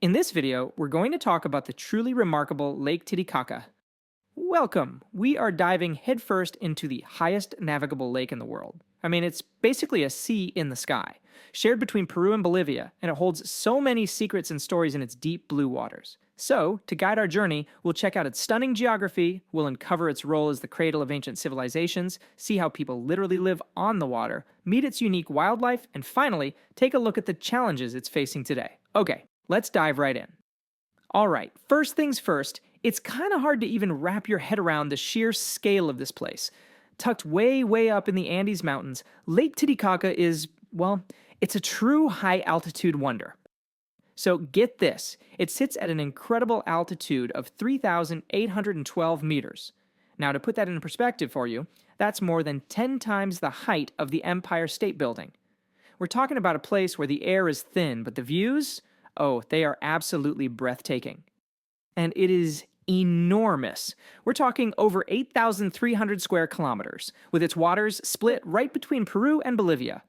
In this video, we're going to talk about the truly remarkable Lake Titicaca. Welcome! We are diving headfirst into the highest navigable lake in the world. It's basically a sea in the sky, shared between Peru and Bolivia, and it holds so many secrets and stories in its deep blue waters. So, to guide our journey, we'll check out its stunning geography, we'll uncover its role as the cradle of ancient civilizations, see how people literally live on the water, meet its unique wildlife, and finally, take a look at the challenges it's facing today. Okay, let's dive right in. Alright, first things first, it's kind of hard to even wrap your head around the sheer scale of this place. Tucked way up in the Andes Mountains, Lake Titicaca is, well, it's a true high-altitude wonder. So get this, it sits at an incredible altitude of 3,812 meters. Now to put that in perspective for you, that's more than 10 times the height of the Empire State Building. We're talking about a place where the air is thin, but the views? Oh, they are absolutely breathtaking. And it is enormous. We're talking over 8,300 square kilometers, with its waters split right between Peru and Bolivia.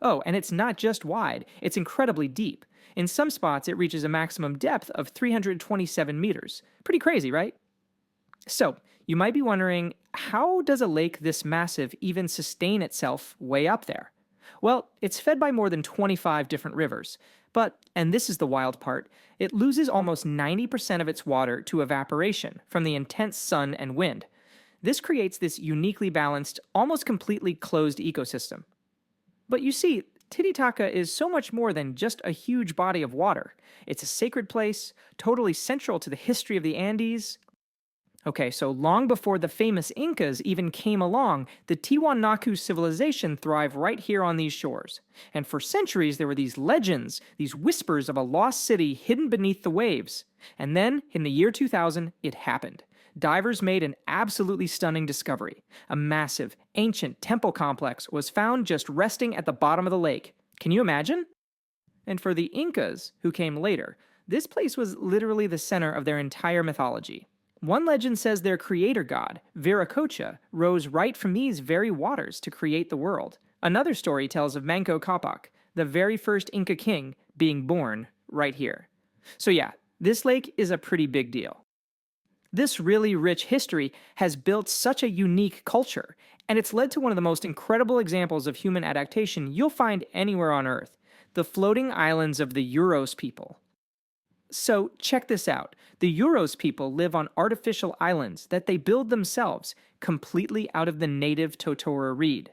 Oh, and it's not just wide, it's incredibly deep. In some spots, it reaches a maximum depth of 327 meters. Pretty crazy, right? So, you might be wondering, how does a lake this massive even sustain itself way up there? Well, it's fed by more than 25 different rivers. But, and this is the wild part, it loses almost 90% of its water to evaporation from the intense sun and wind. This creates this uniquely balanced, almost completely closed ecosystem. But you see, Titicaca is so much more than just a huge body of water. It's a sacred place, totally central to the history of the Andes. Okay, so long before the famous Incas even came along, the Tiwanaku civilization thrived right here on these shores. And for centuries there were these legends, these whispers of a lost city hidden beneath the waves. And then, in the year 2000, it happened. Divers made an absolutely stunning discovery. A massive, ancient temple complex was found just resting at the bottom of the lake. Can you imagine? And for the Incas, who came later, this place was literally the center of their entire mythology. One legend says their creator god, Viracocha, rose right from these very waters to create the world. Another story tells of Manco Capac, the very first Inca king, being born right here. So yeah, this lake is a pretty big deal. This really rich history has built such a unique culture, and it's led to one of the most incredible examples of human adaptation you'll find anywhere on Earth, the floating islands of the Uros people. So check this out. The Uros people live on artificial islands that they build themselves, completely out of the native totora reed.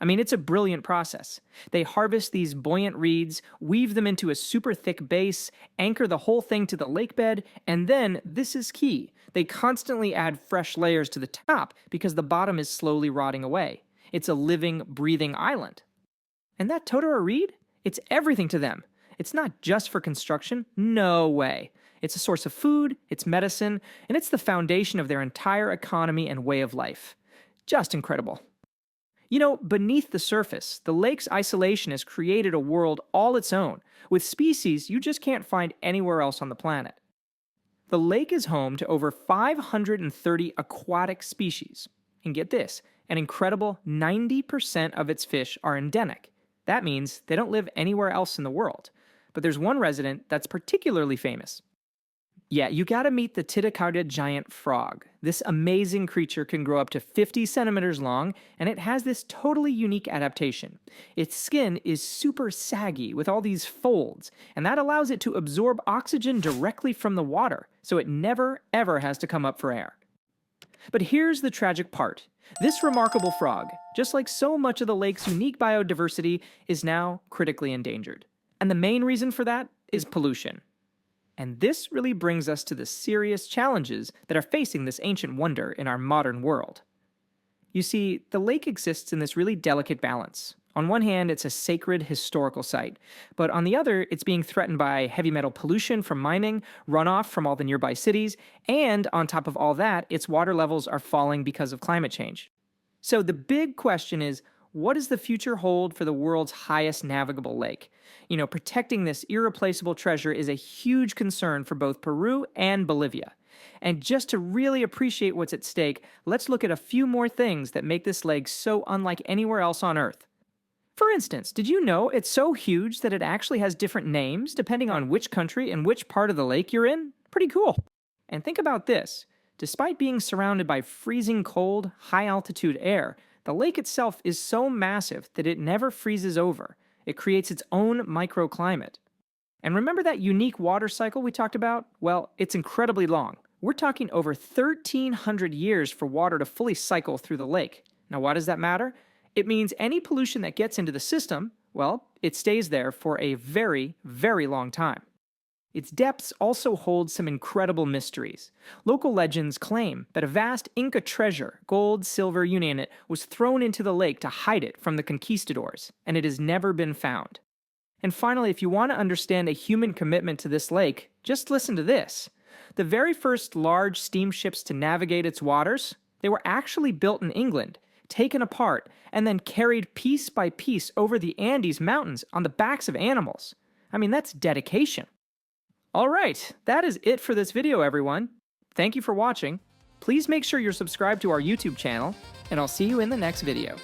It's a brilliant process. They harvest these buoyant reeds, weave them into a super thick base, anchor the whole thing to the lake bed, and then, this is key, they constantly add fresh layers to the top because the bottom is slowly rotting away. It's a living, breathing island. And that totora reed? It's everything to them. It's not just for construction, no way. It's a source of food, it's medicine, and it's the foundation of their entire economy and way of life. Just incredible. Beneath the surface, the lake's isolation has created a world all its own, with species you just can't find anywhere else on the planet. The lake is home to over 530 aquatic species. And get this, an incredible 90% of its fish are endemic. That means they don't live anywhere else in the world. But there's one resident that's particularly famous. Yeah, you gotta meet the Titicaca giant frog. This amazing creature can grow up to 50 centimeters long, and it has this totally unique adaptation. Its skin is super saggy with all these folds, and that allows it to absorb oxygen directly from the water, so it never ever has to come up for air. But here's the tragic part. This remarkable frog, just like so much of the lake's unique biodiversity, is now critically endangered. And the main reason for that is pollution. And this really brings us to the serious challenges that are facing this ancient wonder in our modern world. You see, the lake exists in this really delicate balance. On one hand, it's a sacred historical site, but on the other, it's being threatened by heavy metal pollution from mining, runoff from all the nearby cities, and on top of all that, its water levels are falling because of climate change. So the big question is, what does the future hold for the world's highest navigable lake? Protecting this irreplaceable treasure is a huge concern for both Peru and Bolivia. And just to really appreciate what's at stake, let's look at a few more things that make this lake so unlike anywhere else on Earth. For instance, did you know it's so huge that it actually has different names depending on which country and which part of the lake you're in? Pretty cool. And think about this. Despite being surrounded by freezing cold, high altitude air, the lake itself is so massive that it never freezes over. It creates its own microclimate. And remember that unique water cycle we talked about? Well, it's incredibly long. We're talking over 1,300 years for water to fully cycle through the lake. Now, why does that matter? It means any pollution that gets into the system, well, it stays there for a very, very long time. Its depths also hold some incredible mysteries. Local legends claim that a vast Inca treasure, gold, silver, you name it, was thrown into the lake to hide it from the conquistadors, and it has never been found. And finally, if you want to understand a human commitment to this lake, just listen to this. The very first large steamships to navigate its waters, they were actually built in England, taken apart, and then carried piece by piece over the Andes Mountains on the backs of animals. I mean, that's dedication. Alright, that is it for this video, everyone. Thank you for watching. Please make sure you're subscribed to our YouTube channel, and I'll see you in the next video.